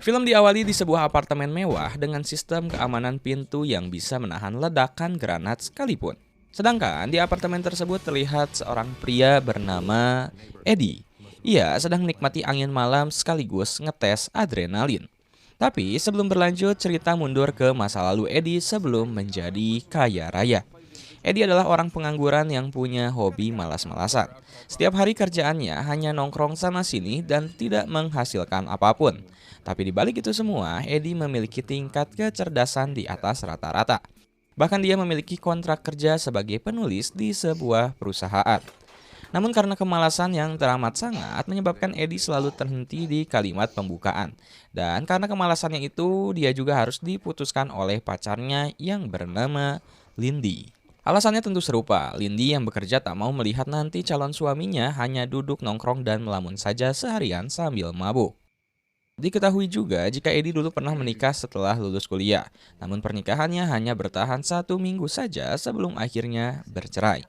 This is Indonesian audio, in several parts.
Film diawali di sebuah apartemen mewah dengan sistem keamanan pintu yang bisa menahan ledakan granat sekalipun. Sedangkan di apartemen tersebut terlihat seorang pria bernama Eddie. Ia sedang menikmati angin malam sekaligus ngetes adrenalin. Tapi sebelum berlanjut, cerita mundur ke masa lalu Eddie sebelum menjadi kaya raya. Eddie adalah orang pengangguran yang punya hobi malas-malasan. Setiap hari kerjaannya hanya nongkrong sana-sini dan tidak menghasilkan apapun. Tapi di balik itu semua, Eddie memiliki tingkat kecerdasan di atas rata-rata. Bahkan dia memiliki kontrak kerja sebagai penulis di sebuah perusahaan. Namun karena kemalasan yang teramat sangat menyebabkan Eddie selalu terhenti di kalimat pembukaan. Dan karena kemalasannya itu, dia juga harus diputuskan oleh pacarnya yang bernama Lindy. Alasannya tentu serupa, Lindy yang bekerja tak mau melihat nanti calon suaminya hanya duduk nongkrong dan melamun saja seharian sambil mabuk. Diketahui juga jika Eddie dulu pernah menikah setelah lulus kuliah, namun pernikahannya hanya bertahan 1 minggu saja sebelum akhirnya bercerai.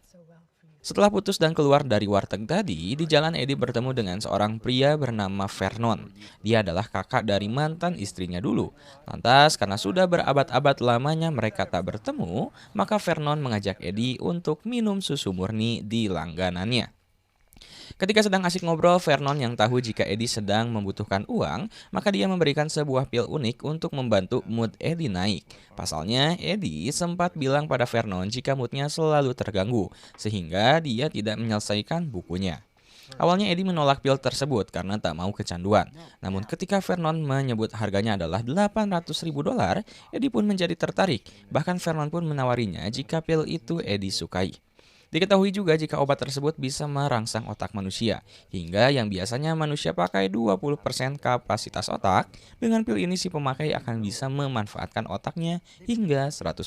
Setelah putus dan keluar dari warteg tadi, di jalan Eddie bertemu dengan seorang pria bernama Vernon. Dia adalah kakak dari mantan istrinya dulu. Lantas, karena sudah berabad-abad lamanya mereka tak bertemu, maka Vernon mengajak Eddie untuk minum susu murni di langganannya. Ketika sedang asik ngobrol, Vernon yang tahu jika Eddie sedang membutuhkan uang, maka dia memberikan sebuah pil unik untuk membantu mood Eddie naik. Pasalnya, Eddie sempat bilang pada Vernon jika moodnya selalu terganggu, sehingga dia tidak menyelesaikan bukunya. Awalnya Eddie menolak pil tersebut karena tak mau kecanduan. Namun ketika Vernon menyebut harganya adalah 800.000 dolar, Eddie pun menjadi tertarik. Bahkan Vernon pun menawarinya jika pil itu Eddie sukai. Diketahui juga jika obat tersebut bisa merangsang otak manusia, hingga yang biasanya manusia pakai 20% kapasitas otak, dengan pil ini si pemakai akan bisa memanfaatkan otaknya hingga 100%.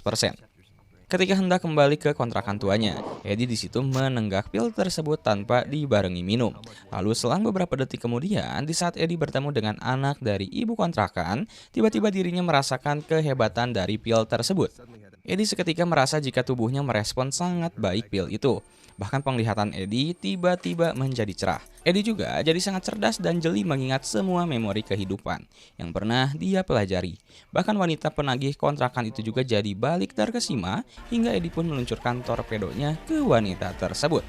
Ketika hendak kembali ke kontrakan tuanya, Eddie di situ menenggak pil tersebut tanpa dibarengi minum. Lalu selang beberapa detik kemudian, di saat Eddie bertemu dengan anak dari ibu kontrakan, tiba-tiba dirinya merasakan kehebatan dari pil tersebut. Eddie seketika merasa jika tubuhnya merespon sangat baik pil itu. Bahkan penglihatan Eddie tiba-tiba menjadi cerah. Eddie juga jadi sangat cerdas dan jeli mengingat semua memori kehidupan yang pernah dia pelajari. Bahkan wanita penagih kontrakan itu juga jadi balik terkesima hingga Eddie pun meluncurkan torpedonya ke wanita tersebut.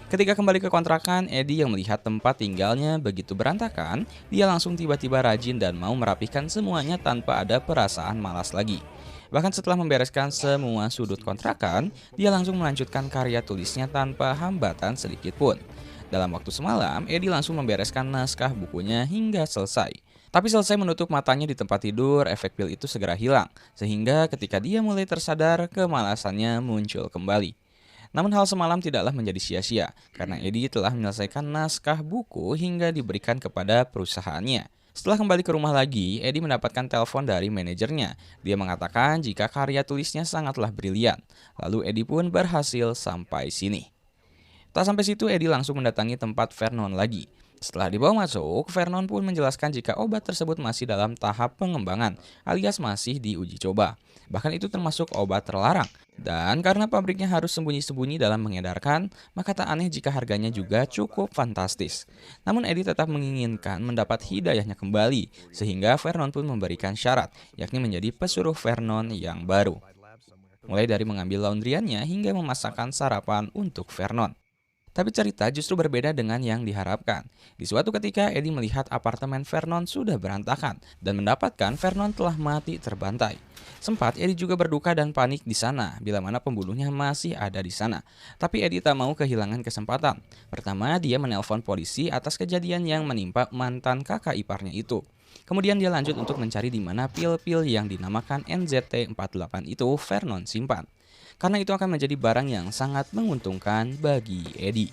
Ketika kembali ke kontrakan, Eddie yang melihat tempat tinggalnya begitu berantakan, dia langsung tiba-tiba rajin dan mau merapihkan semuanya tanpa ada perasaan malas lagi. Bahkan setelah membereskan semua sudut kontrakan, dia langsung melanjutkan karya tulisnya tanpa hambatan sedikit pun. Dalam waktu semalam, Eddie langsung membereskan naskah bukunya hingga selesai. Tapi selesai menutup matanya di tempat tidur, efek pil itu segera hilang. Sehingga ketika dia mulai tersadar, kemalasannya muncul kembali. Namun hal semalam tidaklah menjadi sia-sia, karena Eddie telah menyelesaikan naskah buku hingga diberikan kepada perusahaannya. Setelah kembali ke rumah lagi, Eddie mendapatkan telepon dari manajernya. Dia mengatakan jika karya tulisnya sangatlah brilian. Lalu Eddie pun berhasil sampai sini. Tak sampai situ, Eddie langsung mendatangi tempat Vernon lagi. Setelah dibawa masuk, Vernon pun menjelaskan jika obat tersebut masih dalam tahap pengembangan, alias masih diuji coba. Bahkan itu termasuk obat terlarang. Dan karena pabriknya harus sembunyi-sembunyi dalam mengedarkan, maka tak aneh jika harganya juga cukup fantastis. Namun Eddie tetap menginginkan mendapat hidayahnya kembali, sehingga Vernon pun memberikan syarat, yakni menjadi pesuruh Vernon yang baru. Mulai dari mengambil laundryannya hingga memasakkan sarapan untuk Vernon. Tapi cerita justru berbeda dengan yang diharapkan. Di suatu ketika, Eddie melihat apartemen Vernon sudah berantakan dan mendapatkan Vernon telah mati terbantai. Sempat Eddie juga berduka dan panik di sana, bila mana pembunuhnya masih ada di sana. Tapi Eddie tak mau kehilangan kesempatan. Pertama, dia menelpon polisi atas kejadian yang menimpa mantan kakak iparnya itu. Kemudian dia lanjut untuk mencari di mana pil-pil yang dinamakan NZT48 itu Vernon simpan. Karena itu akan menjadi barang yang sangat menguntungkan bagi Eddie.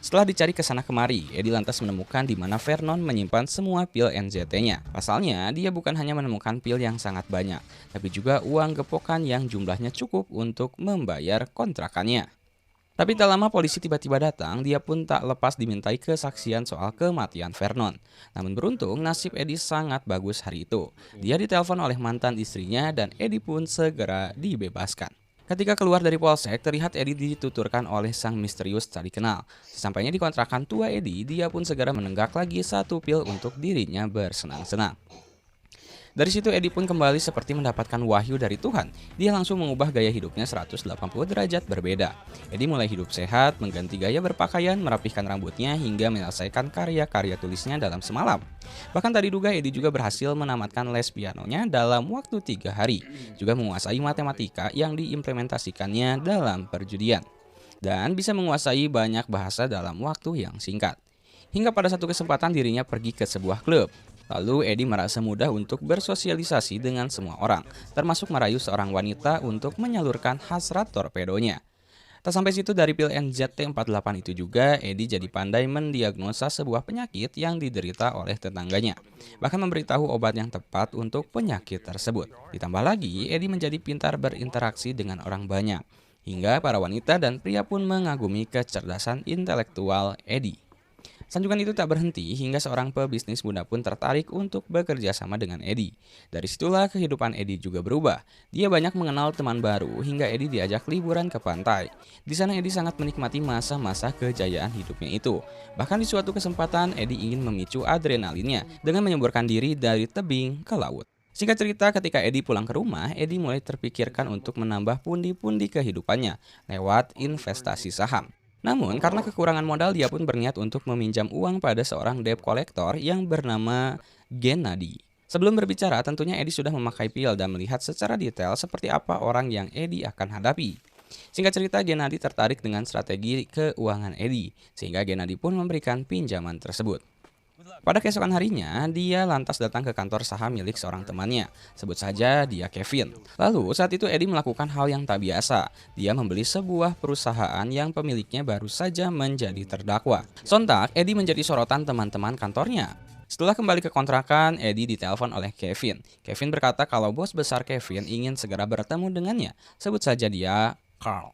Setelah dicari ke sana kemari, Eddie lantas menemukan di mana Vernon menyimpan semua pil NZT-nya. Pasalnya, dia bukan hanya menemukan pil yang sangat banyak, tapi juga uang gepokan yang jumlahnya cukup untuk membayar kontrakannya. Tapi tak lama polisi tiba-tiba datang, dia pun tak lepas dimintai kesaksian soal kematian Vernon. Namun beruntung, nasib Eddie sangat bagus hari itu. Dia ditelepon oleh mantan istrinya dan Eddie pun segera dibebaskan. Ketika keluar dari polsek, terlihat Eddie dituturkan oleh sang misterius tak dikenal. Sesampainya di kontrakan tua Eddie, dia pun segera menenggak lagi satu pil untuk dirinya bersenang-senang. Dari situ Eddie pun kembali seperti mendapatkan wahyu dari Tuhan. Dia langsung mengubah gaya hidupnya 180 derajat berbeda. Eddie mulai hidup sehat, mengganti gaya berpakaian, merapihkan rambutnya, hingga menyelesaikan karya-karya tulisnya dalam semalam. Bahkan tadi duga Eddie juga berhasil menamatkan les pianonya dalam waktu 3 hari. Juga menguasai matematika yang diimplementasikannya dalam perjudian. Dan bisa menguasai banyak bahasa dalam waktu yang singkat. Hingga pada satu kesempatan dirinya pergi ke sebuah klub. Lalu Eddie merasa mudah untuk bersosialisasi dengan semua orang, termasuk merayu seorang wanita untuk menyalurkan hasrat torpedonya. Tak sampai situ, dari pil NZT48 itu juga Eddie jadi pandai mendiagnosa sebuah penyakit yang diderita oleh tetangganya. Bahkan memberitahu obat yang tepat untuk penyakit tersebut. Ditambah lagi, Eddie menjadi pintar berinteraksi dengan orang banyak. Hingga para wanita dan pria pun mengagumi kecerdasan intelektual Eddie. Sanjungan itu tak berhenti hingga seorang pebisnis muda pun tertarik untuk bekerja sama dengan Eddie. Dari situlah kehidupan Eddie juga berubah. Dia banyak mengenal teman baru hingga Eddie diajak liburan ke pantai. Di sana Eddie sangat menikmati masa-masa kejayaan hidupnya itu. Bahkan di suatu kesempatan Eddie ingin memicu adrenalinnya dengan menyemburkan diri dari tebing ke laut. Singkat cerita, ketika Eddie pulang ke rumah, Eddie mulai terpikirkan untuk menambah pundi-pundi kehidupannya lewat investasi saham. Namun, karena kekurangan modal, dia pun berniat untuk meminjam uang pada seorang debt collector yang bernama Gennady. Sebelum berbicara, tentunya Eddie sudah memakai pil dan melihat secara detail seperti apa orang yang Eddie akan hadapi. Singkat cerita, Gennady tertarik dengan strategi keuangan Eddie, sehingga Gennady pun memberikan pinjaman tersebut. Pada keesokan harinya, dia lantas datang ke kantor saham milik seorang temannya. Sebut saja dia Kevin. Lalu saat itu Eddie melakukan hal yang tak biasa. Dia membeli sebuah perusahaan yang pemiliknya baru saja menjadi terdakwa. Sontak, Eddie menjadi sorotan teman-teman kantornya. Setelah kembali ke kontrakan, Eddie ditelepon oleh Kevin. Kevin berkata kalau bos besar Kevin ingin segera bertemu dengannya. Sebut saja dia Carl.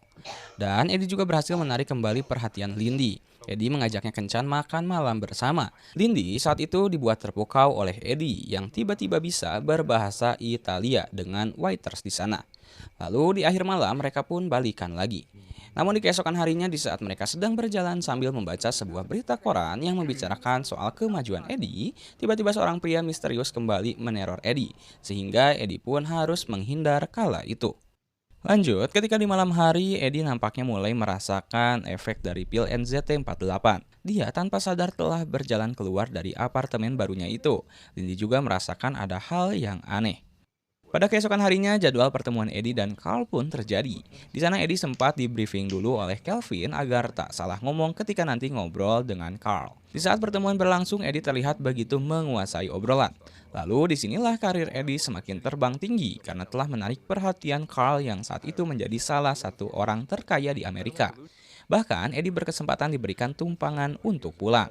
Dan Eddie juga berhasil menarik kembali perhatian Lindy. Eddie mengajaknya kencan makan malam bersama. Lindy saat itu dibuat terpukau oleh Eddie yang tiba-tiba bisa berbahasa Italia dengan waiters di sana. Lalu di akhir malam mereka pun balikan lagi. Namun di keesokan harinya, di saat mereka sedang berjalan sambil membaca sebuah berita koran yang membicarakan soal kemajuan Eddie, tiba-tiba seorang pria misterius kembali meneror Eddie, sehingga Eddie pun harus menghindar kala itu. Lanjut, ketika di malam hari, Eddie nampaknya mulai merasakan efek dari pil NZT48. Dia tanpa sadar telah berjalan keluar dari apartemen barunya itu. Lindy juga merasakan ada hal yang aneh. Pada keesokan harinya, jadwal pertemuan Eddie dan Carl pun terjadi. Di sana Eddie sempat di briefing dulu oleh Kelvin agar tak salah ngomong ketika nanti ngobrol dengan Carl. Di saat pertemuan berlangsung, Eddie terlihat begitu menguasai obrolan. Lalu disinilah karir Eddie semakin terbang tinggi karena telah menarik perhatian Carl yang saat itu menjadi salah satu orang terkaya di Amerika. Bahkan Eddie berkesempatan diberikan tumpangan untuk pulang.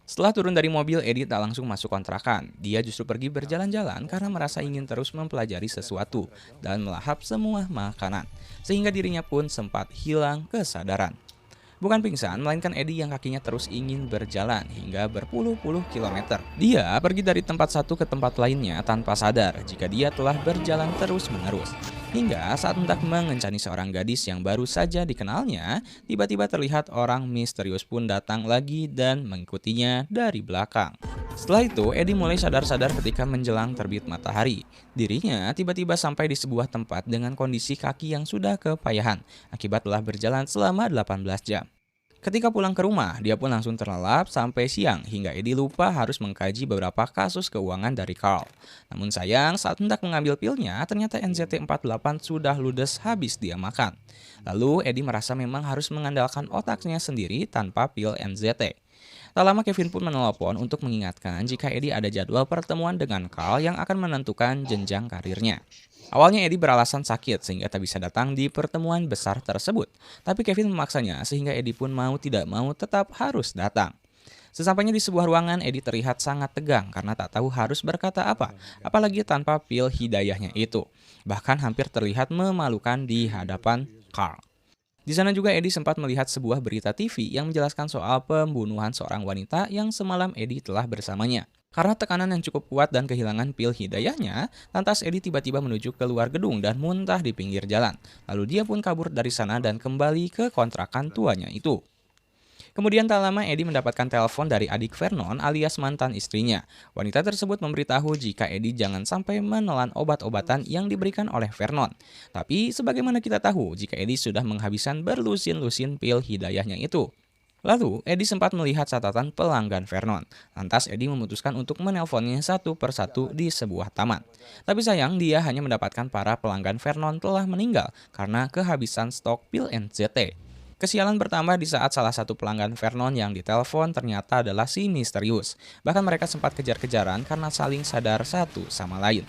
Setelah turun dari mobil, Eddie tak langsung masuk kontrakan. Dia justru pergi berjalan-jalan karena merasa ingin terus mempelajari sesuatu dan melahap semua makanan. Sehingga dirinya pun sempat hilang kesadaran. Bukan pingsan, melainkan Eddie yang kakinya terus ingin berjalan hingga berpuluh-puluh kilometer. Dia pergi dari tempat satu ke tempat lainnya tanpa sadar jika dia telah berjalan terus-menerus. Hingga saat hendak mengencani seorang gadis yang baru saja dikenalnya, tiba-tiba terlihat orang misterius pun datang lagi dan mengikutinya dari belakang. Setelah itu, Eddie mulai sadar-sadar ketika menjelang terbit matahari. Dirinya tiba-tiba sampai di sebuah tempat dengan kondisi kaki yang sudah kepayahan akibat telah berjalan selama 18 jam. Ketika pulang ke rumah, dia pun langsung terlelap sampai siang hingga Eddie lupa harus mengkaji beberapa kasus keuangan dari Carl. Namun sayang, saat hendak mengambil pilnya, ternyata NZT48 sudah ludes habis dia makan. Lalu Eddie merasa memang harus mengandalkan otaknya sendiri tanpa pil NZT. Tak lama Kevin pun menelpon untuk mengingatkan jika Eddie ada jadwal pertemuan dengan Carl yang akan menentukan jenjang karirnya. Awalnya Eddie beralasan sakit sehingga tak bisa datang di pertemuan besar tersebut. Tapi Kevin memaksanya sehingga Eddie pun mau tidak mau tetap harus datang. Sesampainya di sebuah ruangan, Eddie terlihat sangat tegang karena tak tahu harus berkata apa, apalagi tanpa pil hidayahnya itu. Bahkan hampir terlihat memalukan di hadapan Carl. Di sana juga Eddie sempat melihat sebuah berita TV yang menjelaskan soal pembunuhan seorang wanita yang semalam Eddie telah bersamanya. Karena tekanan yang cukup kuat dan kehilangan pil hidayahnya, lantas Eddie tiba-tiba menuju keluar gedung dan muntah di pinggir jalan. Lalu dia pun kabur dari sana dan kembali ke kontrakan tuanya itu. Kemudian tak lama Eddie mendapatkan telepon dari adik Vernon alias mantan istrinya. Wanita tersebut memberitahu jika Eddie jangan sampai menelan obat-obatan yang diberikan oleh Vernon. Tapi sebagaimana kita tahu jika Eddie sudah menghabiskan berlusin-lusin pil hidayahnya itu. Lalu, Eddie sempat melihat catatan pelanggan Vernon. Lantas, Eddie memutuskan untuk menelponnya satu persatu di sebuah taman. Tapi sayang, dia hanya mendapatkan para pelanggan Vernon telah meninggal karena kehabisan stok pil NZT. Kesialan bertambah di saat salah satu pelanggan Vernon yang ditelepon ternyata adalah si misterius. Bahkan mereka sempat kejar-kejaran karena saling sadar satu sama lain.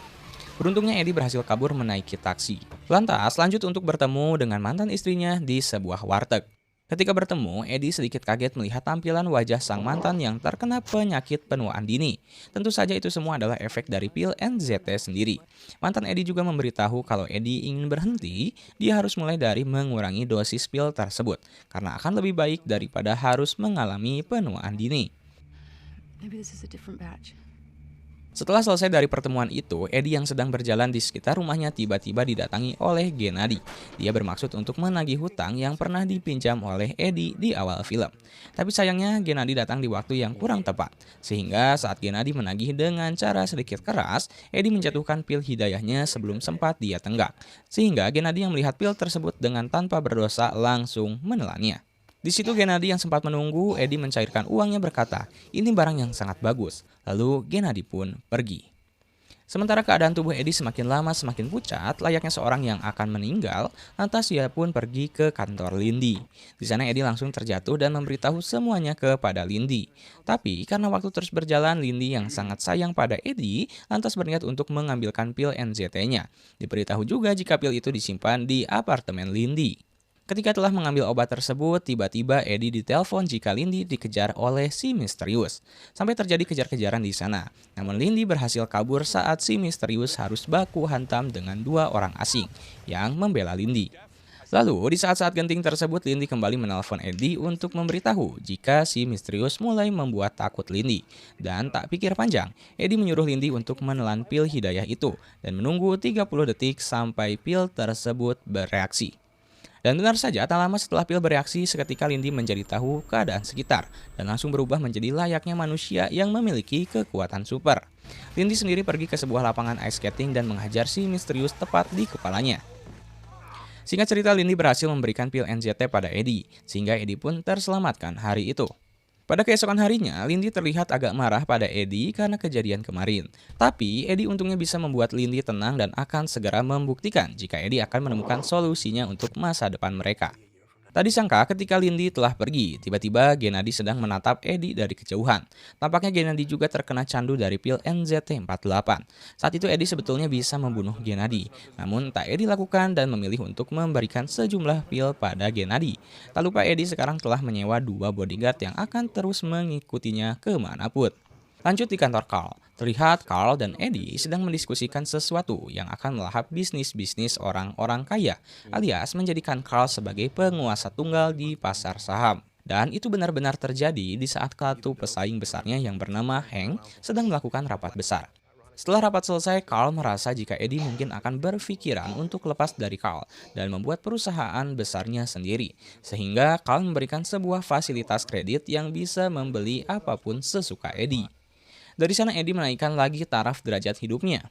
Beruntungnya Eddie berhasil kabur menaiki taksi. Lantas lanjut untuk bertemu dengan mantan istrinya di sebuah warteg. Ketika bertemu, Eddie sedikit kaget melihat tampilan wajah sang mantan yang terkena penyakit penuaan dini. Tentu saja itu semua adalah efek dari pil NZT sendiri. Mantan Eddie juga memberitahu kalau Eddie ingin berhenti, dia harus mulai dari mengurangi dosis pil tersebut, karena akan lebih baik daripada harus mengalami penuaan dini. Maybe this is a different batch. Setelah selesai dari pertemuan itu, Eddie yang sedang berjalan di sekitar rumahnya tiba-tiba didatangi oleh Gennady. Dia bermaksud untuk menagih hutang yang pernah dipinjam oleh Eddie di awal film. Tapi sayangnya Gennady datang di waktu yang kurang tepat. Sehingga saat Gennady menagih dengan cara sedikit keras, Eddie menjatuhkan pil hidayahnya sebelum sempat dia tenggak. Sehingga Gennady yang melihat pil tersebut dengan tanpa berdosa langsung menelannya. Di situ Gennady yang sempat menunggu, Eddie mencairkan uangnya berkata, "Ini barang yang sangat bagus." Lalu Gennady pun pergi. Sementara keadaan tubuh Eddie semakin lama semakin pucat, layaknya seorang yang akan meninggal, lantas ia pun pergi ke kantor Lindy. Di sana Eddie langsung terjatuh dan memberitahu semuanya kepada Lindy. Tapi karena waktu terus berjalan, Lindy yang sangat sayang pada Eddie, lantas berniat untuk mengambilkan pil NZT-nya. Diberitahu juga jika pil itu disimpan di apartemen Lindy. Ketika telah mengambil obat tersebut, tiba-tiba Eddie ditelepon jika Lindy dikejar oleh si misterius. Sampai terjadi kejar-kejaran di sana. Namun Lindy berhasil kabur saat si misterius harus baku hantam dengan dua orang asing yang membela Lindy. Lalu, di saat-saat genting tersebut, Lindy kembali menelpon Eddie untuk memberitahu jika si misterius mulai membuat takut Lindy. Dan tak pikir panjang, Eddie menyuruh Lindy untuk menelan pil hidayah itu dan menunggu 30 detik sampai pil tersebut bereaksi. Dan benar saja, tak lama setelah pil bereaksi, seketika Lindy menjadi tahu keadaan sekitar dan langsung berubah menjadi layaknya manusia yang memiliki kekuatan super. Lindy sendiri pergi ke sebuah lapangan ice skating dan menghajar si misterius tepat di kepalanya. Singkat cerita, Lindy berhasil memberikan pil NZT pada Eddie, sehingga Eddie pun terselamatkan hari itu. Pada keesokan harinya, Lindy terlihat agak marah pada Eddie karena kejadian kemarin. Tapi, Eddie untungnya bisa membuat Lindy tenang dan akan segera membuktikan jika Eddie akan menemukan solusinya untuk masa depan mereka. Tak disangka ketika Lindy telah pergi, tiba-tiba Gennady sedang menatap Eddie dari kejauhan. Tampaknya Gennady juga terkena candu dari pil NZT48. Saat itu Eddie sebetulnya bisa membunuh Gennady, namun tak Eddie lakukan dan memilih untuk memberikan sejumlah pil pada Gennady. Tak lupa Eddie sekarang telah menyewa 2 bodyguard yang akan terus mengikutinya kemanapun. Lanjut di kantor Carl. Terlihat Carl dan Eddie sedang mendiskusikan sesuatu yang akan melahap bisnis-bisnis orang-orang kaya, alias menjadikan Carl sebagai penguasa tunggal di pasar saham. Dan itu benar-benar terjadi di saat satu pesaing besarnya yang bernama Hank sedang melakukan rapat besar. Setelah rapat selesai, Carl merasa jika Eddie mungkin akan berpikiran untuk lepas dari Carl dan membuat perusahaan besarnya sendiri. Sehingga Carl memberikan sebuah fasilitas kredit yang bisa membeli apapun sesuka Eddie. Dari sana Eddie menaikkan lagi taraf derajat hidupnya.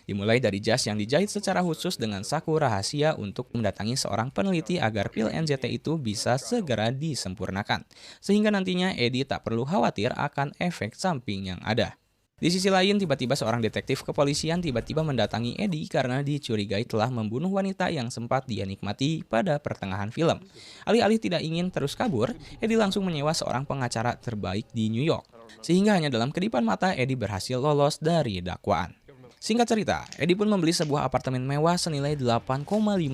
Dimulai dari jas yang dijahit secara khusus dengan saku rahasia untuk mendatangi seorang peneliti agar pil NZT itu bisa segera disempurnakan. Sehingga nantinya Eddie tak perlu khawatir akan efek samping yang ada. Di sisi lain, tiba-tiba seorang detektif kepolisian tiba-tiba mendatangi Eddie karena dicurigai telah membunuh wanita yang sempat dia nikmati pada pertengahan film. Alih-alih tidak ingin terus kabur, Eddie langsung menyewa seorang pengacara terbaik di New York. Sehingga hanya dalam kedipan mata Eddie berhasil lolos dari dakwaan. Singkat cerita, Eddie pun membeli sebuah apartemen mewah senilai 8,5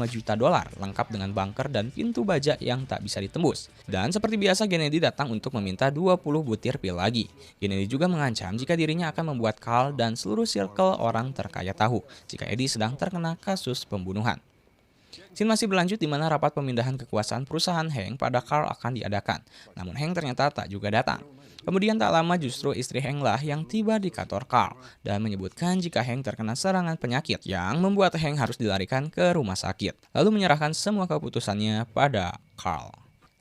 juta dolar, lengkap dengan bunker dan pintu baja yang tak bisa ditembus. Dan seperti biasa, Gennady datang untuk meminta 20 butir pil lagi. Gennady juga mengancam jika dirinya akan membuat Carl dan seluruh circle orang terkaya tahu jika Eddie sedang terkena kasus pembunuhan. Scene masih berlanjut di mana rapat pemindahan kekuasaan perusahaan Hank pada Carl akan diadakan. Namun Hank ternyata tak juga datang. Kemudian tak lama justru istri Hank lah yang tiba di kantor Carl dan menyebutkan jika Hank terkena serangan penyakit yang membuat Hank harus dilarikan ke rumah sakit. Lalu menyerahkan semua keputusannya pada Carl.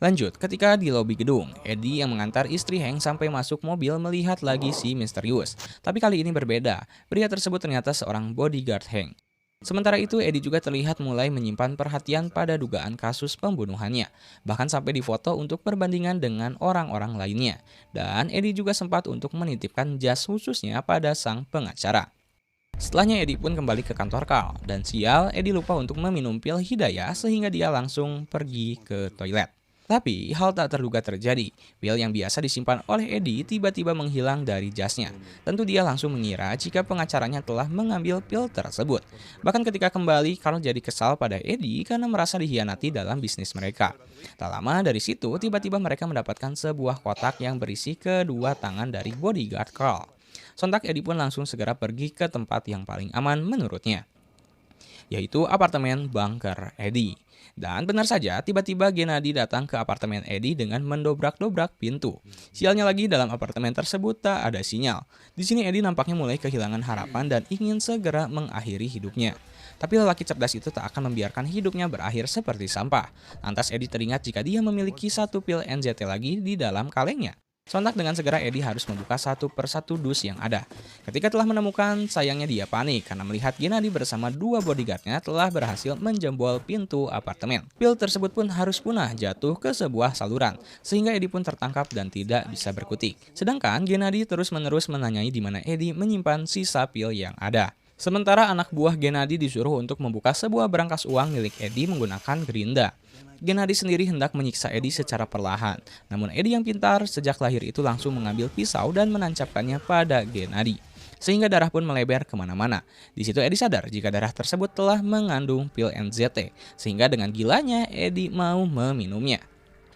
Lanjut, ketika di lobi gedung, Eddie yang mengantar istri Hank sampai masuk mobil melihat lagi si misterius. Tapi kali ini berbeda, pria tersebut ternyata seorang bodyguard Hank. Sementara itu, Eddie juga terlihat mulai menyimpan perhatian pada dugaan kasus pembunuhannya, bahkan sampai difoto untuk perbandingan dengan orang-orang lainnya. Dan Eddie juga sempat untuk menitipkan jas khususnya pada sang pengacara. Setelahnya Eddie pun kembali ke kantor Carl, dan sial, Eddie lupa untuk meminum pil hidayah sehingga dia langsung pergi ke toilet. Tapi hal tak terduga terjadi. Pil yang biasa disimpan oleh Eddie tiba-tiba menghilang dari jasnya. Tentu dia langsung mengira jika pengacaranya telah mengambil pil tersebut. Bahkan ketika kembali, Carl jadi kesal pada Eddie karena merasa dihianati dalam bisnis mereka. Tak lama dari situ, tiba-tiba mereka mendapatkan sebuah kotak yang berisi kedua tangan dari bodyguard Carl. Sontak Eddie pun langsung segera pergi ke tempat yang paling aman menurutnya, yaitu apartemen bunker Eddie. Dan benar saja, tiba-tiba Gennady datang ke apartemen Eddie dengan mendobrak-dobrak pintu. Sialnya lagi, dalam apartemen tersebut tak ada sinyal. Di sini Eddie nampaknya mulai kehilangan harapan dan ingin segera mengakhiri hidupnya. Tapi lelaki cerdas itu tak akan membiarkan hidupnya berakhir seperti sampah. Lantas Eddie teringat jika dia memiliki satu pil NZT lagi di dalam kalengnya. Sontak dengan segera Eddie harus membuka satu persatu dus yang ada. Ketika telah menemukan, sayangnya dia panik karena melihat Gennady bersama dua bodyguardnya telah berhasil menjebol pintu apartemen. Pil tersebut pun harus punah jatuh ke sebuah saluran, sehingga Eddie pun tertangkap dan tidak bisa berkutik. Sedangkan Gennady terus-menerus menanyai di mana Eddie menyimpan sisa pil yang ada. Sementara anak buah Gennady disuruh untuk membuka sebuah berangkas uang milik Eddie menggunakan gerinda. Gennady sendiri hendak menyiksa Eddie secara perlahan. Namun Eddie yang pintar sejak lahir itu langsung mengambil pisau dan menancapkannya pada Gennady, sehingga darah pun melebar kemana-mana. Di situ Eddie sadar jika darah tersebut telah mengandung pil NZT, sehingga dengan gilanya Eddie mau meminumnya.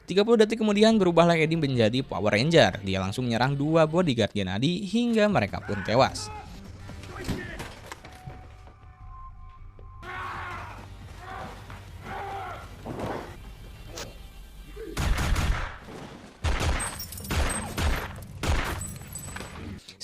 30 detik kemudian berubahlah Eddie menjadi Power Ranger. Dia langsung menyerang dua bodyguard Gennady hingga mereka pun tewas.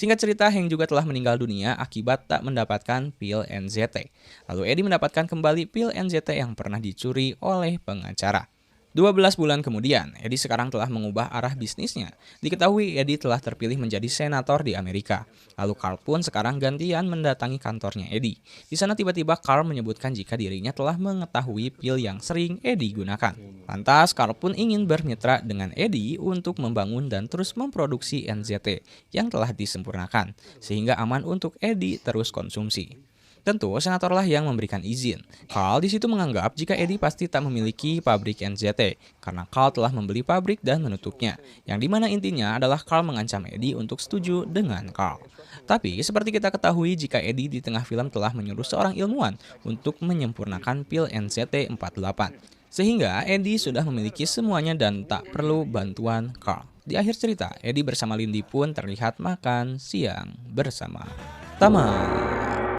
Singkat cerita, Hank juga telah meninggal dunia akibat tak mendapatkan pil NZT. Lalu Eddie mendapatkan kembali pil NZT yang pernah dicuri oleh pengacara. 12 bulan kemudian, Eddie sekarang telah mengubah arah bisnisnya. Diketahui Eddie telah terpilih menjadi senator di Amerika. Lalu Carl pun sekarang gantian mendatangi kantornya Eddie. Di sana tiba-tiba Carl menyebutkan jika dirinya telah mengetahui pil yang sering Eddie gunakan. Lantas Carl pun ingin bermitra dengan Eddie untuk membangun dan terus memproduksi NZT yang telah disempurnakan, sehingga aman untuk Eddie terus konsumsi. Tentu, senatorlah yang memberikan izin. Carl di situ menganggap jika Eddie pasti tak memiliki pabrik NZT, karena Carl telah membeli pabrik dan menutupnya. Yang dimana intinya adalah Carl mengancam Eddie untuk setuju dengan Carl. Tapi, seperti kita ketahui jika Eddie di tengah film telah menyuruh seorang ilmuwan untuk menyempurnakan pil NZT-48. Sehingga Eddie sudah memiliki semuanya dan tak perlu bantuan Carl. Di akhir cerita, Eddie bersama Lindy pun terlihat makan siang bersama. Tamat.